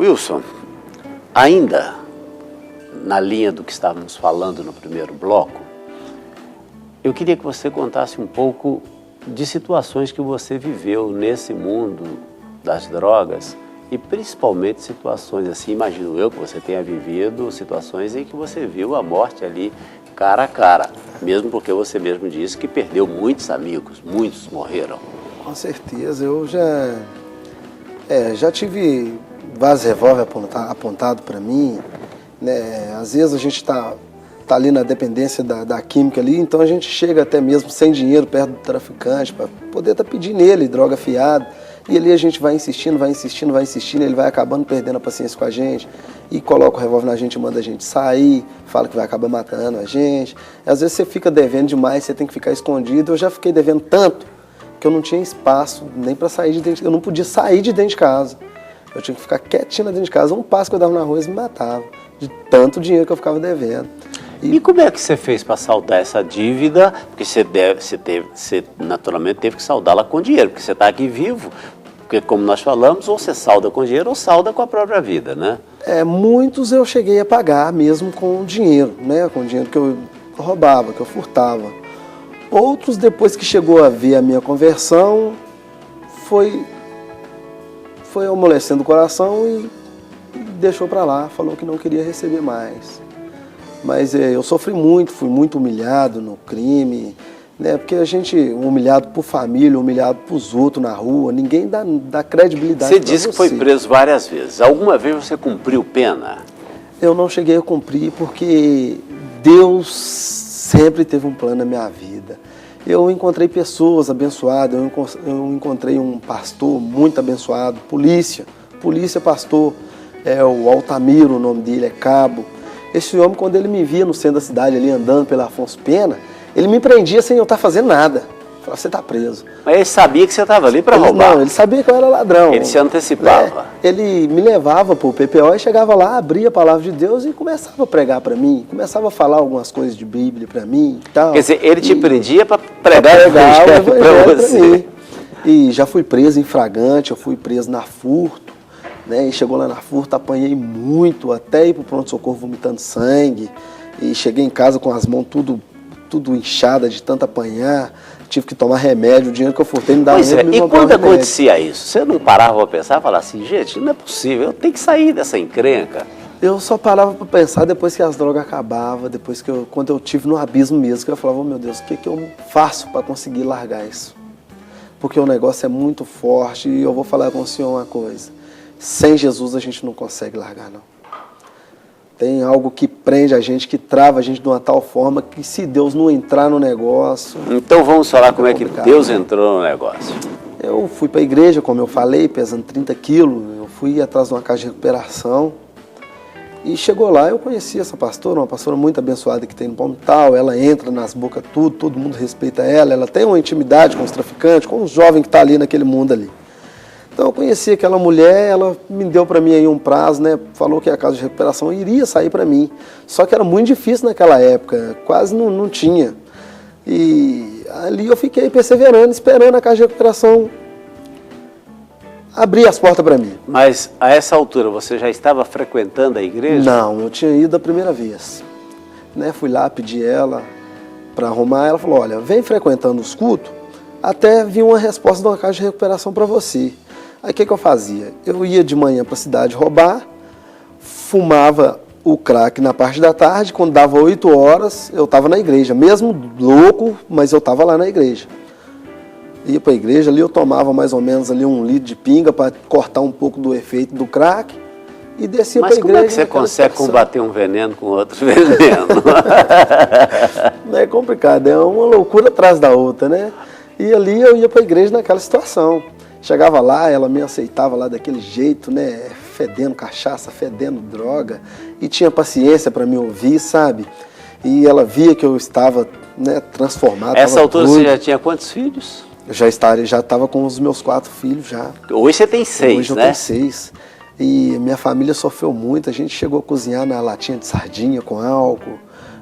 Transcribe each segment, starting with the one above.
Wilson, ainda na linha do que estávamos falando no primeiro bloco, eu queria que você contasse um pouco de situações que você viveu nesse mundo das drogas e principalmente situações assim, imagino eu que você tenha vivido situações em que você viu a morte ali cara a cara, mesmo porque você mesmo disse que perdeu muitos amigos, muitos morreram. Com certeza, eu já tive vários revólver apontado para mim, né? Às vezes a gente tá ali na dependência da química ali, então a gente chega até mesmo sem dinheiro perto do traficante para poder estar pedindo ele droga fiada, e ali a gente vai insistindo, ele vai acabando perdendo a paciência com a gente e coloca o revólver na gente e manda a gente sair, fala que vai acabar matando a gente. Às vezes você fica devendo demais, você tem que ficar escondido. Eu já fiquei devendo tanto que eu não tinha espaço nem para sair de dentro, eu não podia sair de dentro de casa. Eu tinha que ficar quietinho dentro de casa. Um passo que eu dava na rua, eles me matavam, de tanto dinheiro que eu ficava devendo. E como é que você fez para saldar essa dívida? Porque você naturalmente teve que saldá-la com dinheiro, porque você está aqui vivo. Porque como nós falamos, ou você salda com dinheiro ou salda com a própria vida, né? Muitos eu cheguei a pagar mesmo com dinheiro, né? Com dinheiro que eu roubava, que eu furtava. Outros, depois que chegou a ver a minha conversão, foi amolecendo o coração e deixou para lá, falou que não queria receber mais. Mas eu sofri muito, fui muito humilhado no crime, né? Porque a gente, humilhado por família, humilhado pros outros na rua, ninguém dá credibilidade. Você disse que foi preso várias vezes. Alguma vez você cumpriu pena? Eu não cheguei a cumprir porque Deus sempre teve um plano na minha vida. Eu encontrei pessoas abençoadas, eu encontrei um pastor muito abençoado, polícia pastor, o Altamiro, o nome dele é cabo. Esse homem, quando ele me via no centro da cidade, ali andando pela Afonso Pena, ele me prendia sem eu estar fazendo nada. Ele falava, você está preso. Mas ele sabia que você estava ali para roubar? Não, ele sabia que eu era ladrão. Ele se antecipava? Ele me levava para o PPO e chegava lá, abria a palavra de Deus e começava a pregar para mim, começava a falar algumas coisas de Bíblia para mim e tal. Quer dizer, ele te prendia para pregar o evangelho para você. E já fui preso em flagrante, eu fui preso na furto. Né, e chegou lá na furta, apanhei muito, até ir pro pronto-socorro vomitando sangue, e cheguei em casa com as mãos tudo inchadas de tanto apanhar, tive que tomar remédio, o dinheiro que eu furtei não dava nem pra me comprar. E quando acontecia isso, você não parava para pensar e falar assim, gente, não é possível, eu tenho que sair dessa encrenca? Eu só parava para pensar depois que as drogas acabavam, quando eu tive no abismo mesmo, que eu falava, oh, meu Deus, o que eu faço para conseguir largar isso? Porque o negócio é muito forte e eu vou falar com o senhor uma coisa. Sem Jesus a gente não consegue largar, não. Tem algo que prende a gente, que trava a gente de uma tal forma que se Deus não entrar no negócio... Então vamos falar como é que Deus entrou no negócio. Eu fui para a igreja, como eu falei, pesando 30 quilos. Eu fui atrás de uma casa de recuperação. E chegou lá, eu conheci essa pastora, uma pastora muito abençoada que tem no Palmital. Ela entra nas bocas tudo, todo mundo respeita ela. Ela tem uma intimidade com os traficantes, com os jovens que estão ali naquele mundo ali. Então eu conheci aquela mulher, ela me deu para mim aí um prazo, né? Falou que a casa de recuperação iria sair para mim. Só que era muito difícil naquela época, quase não tinha. E ali eu fiquei perseverando, esperando a casa de recuperação abrir as portas para mim. Mas a essa altura você já estava frequentando a igreja? Não, eu tinha ido a primeira vez. Né? Fui lá, pedi ela para arrumar, ela falou, olha, vem frequentando os cultos, até vir uma resposta de uma casa de recuperação para você. Aí o que eu fazia? Eu ia de manhã para a cidade roubar, fumava o crack na parte da tarde, quando dava 8 horas eu estava na igreja, mesmo louco, mas eu estava lá na igreja. Ia para a igreja, ali eu tomava mais ou menos ali 1 litro de pinga para cortar um pouco do efeito do crack e descia para a igreja. Mas como é que você consegue combater um veneno com outro veneno? É complicado, é uma loucura atrás da outra, né? E ali eu ia para a igreja naquela situação. Chegava lá, ela me aceitava lá daquele jeito, né? Fedendo cachaça, fedendo droga. E tinha paciência para me ouvir, sabe? E ela via que eu estava, né, transformado. Essa altura doido. Você já tinha quantos filhos? Eu já estava com os meus 4 filhos já. Hoje você tem 6, Hoje né? Eu tenho 6. E minha família sofreu muito. A gente chegou a cozinhar na latinha de sardinha com álcool.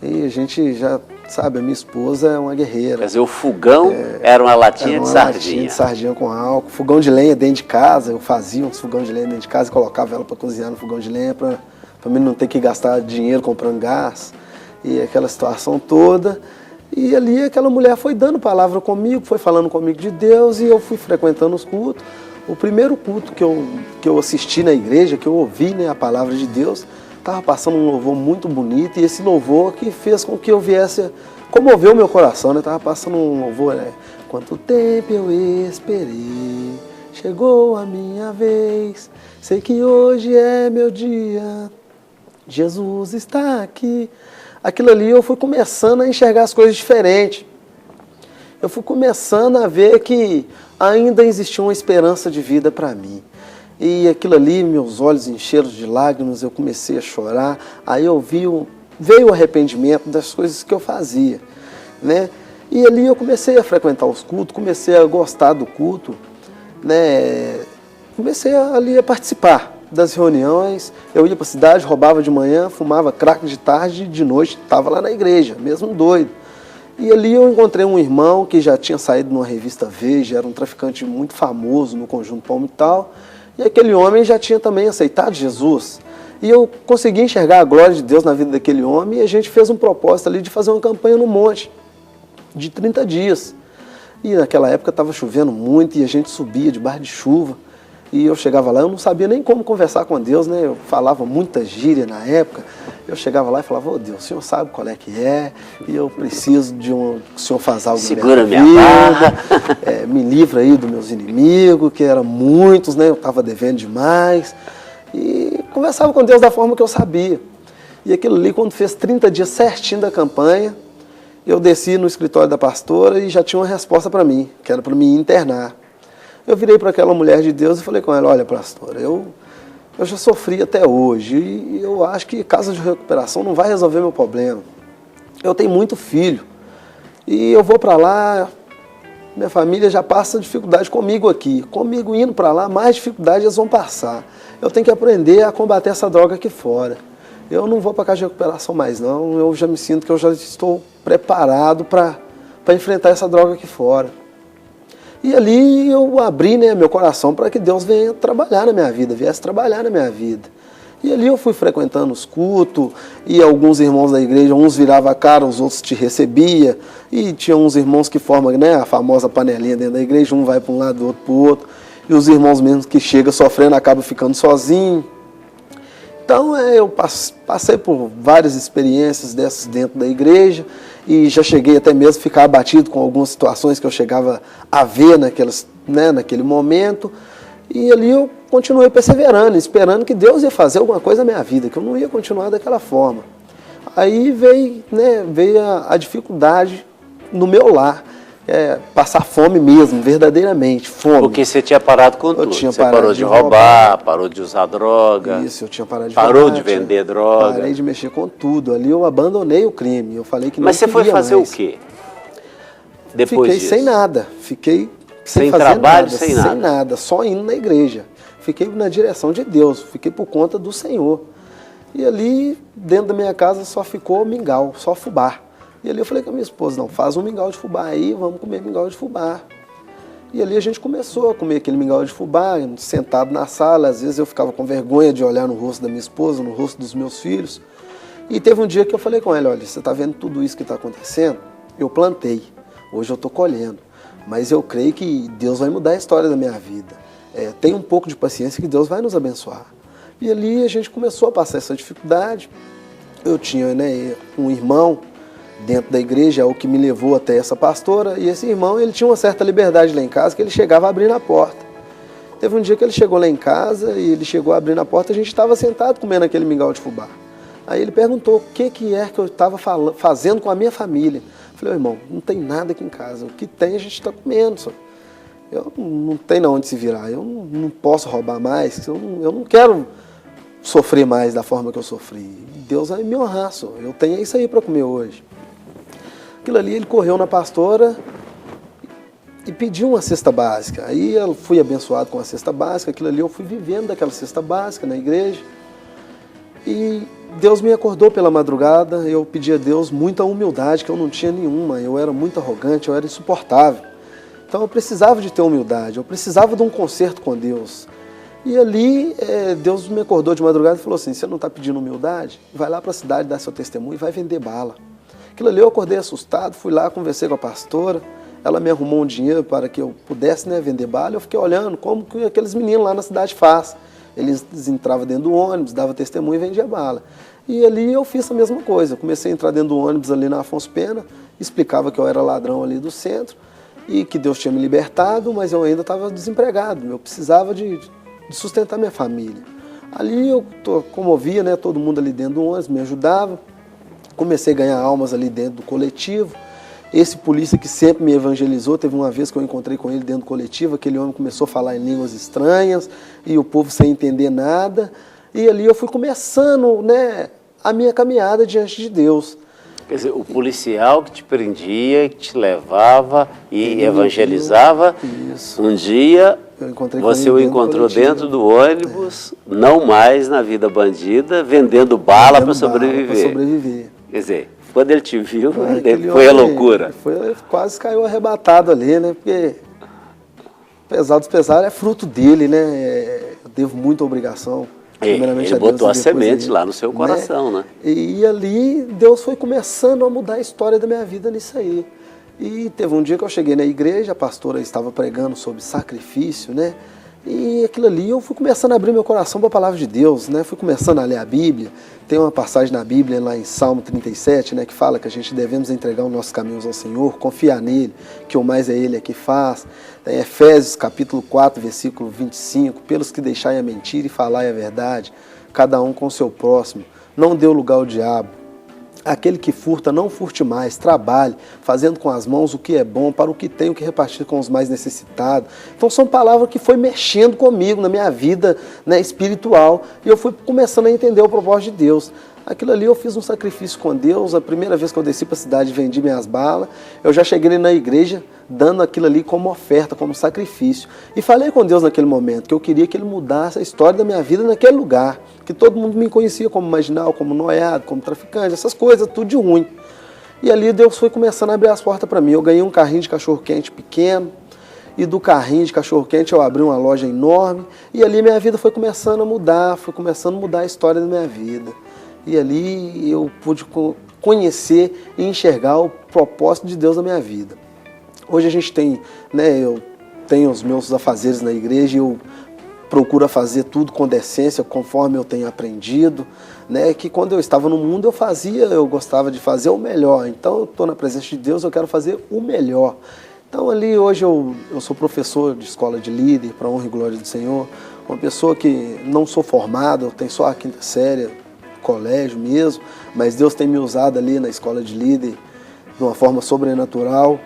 E a gente já sabe? A minha esposa é uma guerreira. Quer dizer, o fogão era uma latinha de sardinha. Latinha de sardinha com álcool. Fogão de lenha dentro de casa, eu fazia uns fogão de lenha dentro de casa e colocava ela para cozinhar no fogão de lenha para mim não ter que gastar dinheiro comprando gás. E aquela situação toda. E ali aquela mulher foi dando palavra comigo, foi falando comigo de Deus e eu fui frequentando os cultos. O primeiro culto que eu assisti na igreja, que eu ouvi, né, a palavra de Deus, estava passando um louvor muito bonito e esse louvor que fez com que eu viesse, comoveu o meu coração, né? Estava passando um louvor, né? Quanto tempo eu esperei, chegou a minha vez, sei que hoje é meu dia, Jesus está aqui. Aquilo ali eu fui começando a enxergar as coisas diferentes. Eu fui começando a ver que ainda existia uma esperança de vida para mim. E aquilo ali, meus olhos encheram de lágrimas, eu comecei a chorar. Aí veio o arrependimento das coisas que eu fazia, né? E ali eu comecei a frequentar os cultos, comecei a gostar do culto, né? Comecei ali a participar das reuniões. Eu ia para a cidade, roubava de manhã, fumava crack de tarde e de noite estava lá na igreja, mesmo doido. E ali eu encontrei um irmão que já tinha saído numa revista Veja, era um traficante muito famoso no Conjunto Palmital. E aquele homem já tinha também aceitado Jesus. E eu consegui enxergar a glória de Deus na vida daquele homem e a gente fez um propósito ali de fazer uma campanha no monte, de 30 dias. E naquela época estava chovendo muito e a gente subia debaixo de chuva. E eu chegava lá, eu não sabia nem como conversar com Deus, né? Eu falava muita gíria na época. Eu chegava lá e falava, ô Deus, o Senhor sabe qual é que é, e eu preciso de que o Senhor faça algo segura na minha barra. Me livra aí dos meus inimigos, que eram muitos, né? Eu estava devendo demais. E conversava com Deus da forma que eu sabia. E aquilo ali, quando fez 30 dias certinho da campanha, eu desci no escritório da pastora e já tinha uma resposta para mim, que era para me internar. Eu virei para aquela mulher de Deus e falei com ela, olha, pastora, eu já sofri até hoje e eu acho que casa de recuperação não vai resolver meu problema. Eu tenho muito filho e eu vou para lá, minha família já passa dificuldade comigo aqui. Comigo indo para lá, mais dificuldade eles vão passar. Eu tenho que aprender a combater essa droga aqui fora. Eu não vou para casa de recuperação mais não, eu já me sinto que eu já estou preparado para enfrentar essa droga aqui fora. E ali eu abri, né, meu coração para que Deus venha trabalhar na minha vida, viesse trabalhar na minha vida. E ali eu fui frequentando os cultos, e alguns irmãos da igreja, uns viravam a cara, os outros te recebiam, e tinha uns irmãos que formam, né, a famosa panelinha dentro da igreja, um vai para um lado, o outro para o outro, e os irmãos mesmo que chegam sofrendo acabam ficando sozinhos. Então eu passei por várias experiências dessas dentro da igreja e já cheguei até mesmo a ficar abatido com algumas situações que eu chegava a ver naquele momento. E ali eu continuei perseverando, esperando que Deus ia fazer alguma coisa na minha vida, que eu não ia continuar daquela forma. Aí veio a dificuldade no meu lar. Passar fome mesmo, verdadeiramente, fome. Porque você tinha parado com tudo. Você parou de roubar, parou de usar droga. Isso, eu tinha parado de parou roubar. De vender droga. Parei de mexer com tudo. Ali eu abandonei o crime. Eu falei que não. Mas você foi fazer mais. O quê? Depois Fiquei disso? sem nada. Fiquei sem fazer trabalho, nada, sem nada. Sem nada, só indo na igreja. Fiquei na direção de Deus, fiquei por conta do Senhor. E ali, dentro da minha casa, só ficou mingau, só fubá. E ali eu falei com a minha esposa, não, faz um mingau de fubá aí, vamos comer mingau de fubá. E ali a gente começou a comer aquele mingau de fubá, sentado na sala. Às vezes eu ficava com vergonha de olhar no rosto da minha esposa, no rosto dos meus filhos. E teve um dia que eu falei com ela, olha, você está vendo tudo isso que está acontecendo? Eu plantei, hoje eu estou colhendo. Mas eu creio que Deus vai mudar a história da minha vida. Tem um pouco de paciência que Deus vai nos abençoar. E ali a gente começou a passar essa dificuldade. Eu tinha, né, um irmão dentro da igreja, o que me levou até essa pastora, e esse irmão, ele tinha uma certa liberdade lá em casa, que ele chegava a abrir na porta. Teve um dia que ele chegou lá em casa, e ele chegou a abrir na porta, a gente estava sentado comendo aquele mingau de fubá. Aí ele perguntou o que que eu estava fazendo com a minha família. Eu falei, irmão, não tem nada aqui em casa, o que tem a gente está comendo, só. Eu não tenho onde se virar, eu não posso roubar mais, eu não quero sofrer mais da forma que eu sofri. Deus vai me honrar, só. Eu tenho isso aí para comer hoje. Aquilo ali, ele correu na pastora e pediu uma cesta básica. Aí eu fui abençoado com a cesta básica, aquilo ali eu fui vivendo daquela cesta básica na igreja. E Deus me acordou pela madrugada, eu pedi a Deus muita humildade, que eu não tinha nenhuma, eu era muito arrogante, eu era insuportável. Então eu precisava de ter humildade, eu precisava de um conserto com Deus. E ali Deus me acordou de madrugada e falou assim, você não está pedindo humildade? Vai lá para a cidade dar seu testemunho e vai vender bala. Aquilo ali eu acordei assustado, fui lá, conversei com a pastora, ela me arrumou um dinheiro para que eu pudesse, né, vender bala. Eu fiquei olhando como que aqueles meninos lá na cidade fazem. Eles entravam dentro do ônibus, davam testemunho e vendiam bala. E ali eu fiz a mesma coisa, eu comecei a entrar dentro do ônibus ali na Afonso Pena, explicava que eu era ladrão ali do centro, e que Deus tinha me libertado, mas eu ainda estava desempregado, eu precisava de sustentar minha família. Ali eu comovia, né, todo mundo ali dentro do ônibus, me ajudava, comecei a ganhar almas ali dentro do coletivo. Esse polícia que sempre me evangelizou, teve uma vez que eu encontrei com ele dentro do coletivo, aquele homem começou a falar em línguas estranhas, e o povo sem entender nada, e ali eu fui começando, né, a minha caminhada diante de Deus. Quer dizer, o policial que te prendia, que te levava e evangelizava, isso. Um dia você o encontrou dentro do ônibus, não mais na vida bandida, vendendo bala para sobreviver. Quer dizer, quando ele te viu, foi a loucura. Quase caiu arrebatado ali, né? Porque, apesar dos pesares, é fruto dele, né? Eu devo muita obrigação. Ele botou a semente lá no seu coração, né? E ali Deus foi começando a mudar a história da minha vida nisso aí. E teve um dia que eu cheguei na igreja, a pastora estava pregando sobre sacrifício, né? E aquilo ali eu fui começando a abrir meu coração para a palavra de Deus, né? Fui começando a ler a Bíblia. Tem uma passagem na Bíblia, lá em Salmo 37, né, que fala que a gente devemos entregar os nossos caminhos ao Senhor, confiar nele, que o mais é ele que faz. Tem Efésios capítulo 4, versículo 25, pelos que deixai a mentira e falai a verdade, cada um com o seu próximo, não dê lugar ao diabo. Aquele que furta, não furte mais, trabalhe, fazendo com as mãos o que é bom, para o que tem, o que repartir com os mais necessitados. Então são palavras que foi mexendo comigo na minha vida, né, espiritual, e eu fui começando a entender o propósito de Deus. Aquilo ali eu fiz um sacrifício com Deus, a primeira vez que eu desci para a cidade e vendi minhas balas, eu já cheguei ali na igreja dando aquilo ali como oferta, como sacrifício. E falei com Deus naquele momento que eu queria que Ele mudasse a história da minha vida naquele lugar, que todo mundo me conhecia como marginal, como noiado, como traficante, essas coisas, tudo de ruim. E ali Deus foi começando a abrir as portas para mim. Eu ganhei um carrinho de cachorro-quente pequeno, e do carrinho de cachorro-quente eu abri uma loja enorme, e ali minha vida foi começando a mudar, a história da minha vida. E ali eu pude conhecer e enxergar o propósito de Deus na minha vida. Hoje a gente tem, né, eu tenho os meus afazeres na igreja e eu procuro fazer tudo com decência, conforme eu tenho aprendido, né, que quando eu estava no mundo eu gostava de fazer o melhor. Então eu estou na presença de Deus, eu quero fazer o melhor. Então ali hoje eu sou professor de escola de líder, para a honra e glória do Senhor, uma pessoa que não sou formado, eu tenho só a 5ª série, colégio mesmo, mas Deus tem me usado ali na escola de líder de uma forma sobrenatural.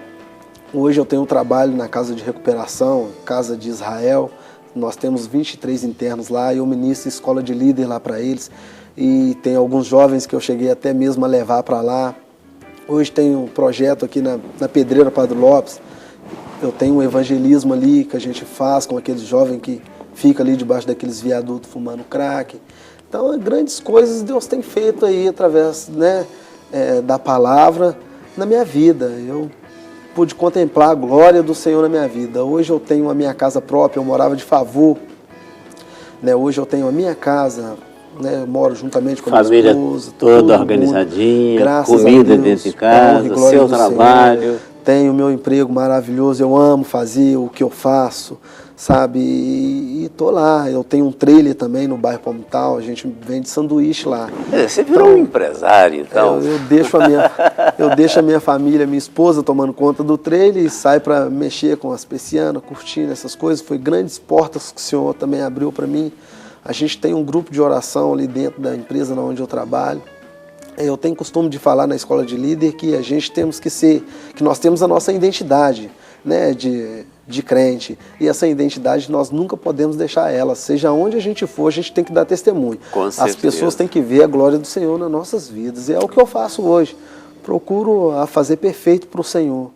Hoje eu tenho um trabalho na Casa de Recuperação, Casa de Israel, nós temos 23 internos lá e eu ministro escola de líder lá para eles, e tem alguns jovens que eu cheguei até mesmo a levar para lá. Hoje tem um projeto aqui na Pedreira Padre Lopes, eu tenho um evangelismo ali que a gente faz com aqueles jovens que ficam ali debaixo daqueles viadutos fumando crack. Então, grandes coisas Deus tem feito aí através, né, da palavra na minha vida. Eu pude contemplar a glória do Senhor na minha vida. Hoje eu tenho a minha casa própria, eu morava de favor. Né, hoje eu tenho a minha casa, né, eu moro juntamente com a minha esposa. Toda organizadinha, comida dentro de casa, seu trabalho. Tenho o meu emprego maravilhoso, eu amo fazer o que eu faço, sabe? E tô lá, eu tenho um trailer também no bairro Palmital, a gente vende sanduíche lá. Você virou um empresário, então? Eu deixo a minha família, minha esposa tomando conta do trailer e saio para mexer com as persianas, curtindo essas coisas. Foi grandes portas que o Senhor também abriu para mim. A gente tem um grupo de oração ali dentro da empresa onde eu trabalho. Eu tenho costume de falar na escola de líder que a gente temos que nós temos a nossa identidade, né, de crente, e essa identidade nós nunca podemos deixar ela, seja onde a gente for, a gente tem que dar testemunho. Com certeza. As pessoas têm que ver a glória do Senhor nas nossas vidas, e é o que eu faço hoje, procuro fazer perfeito para o Senhor.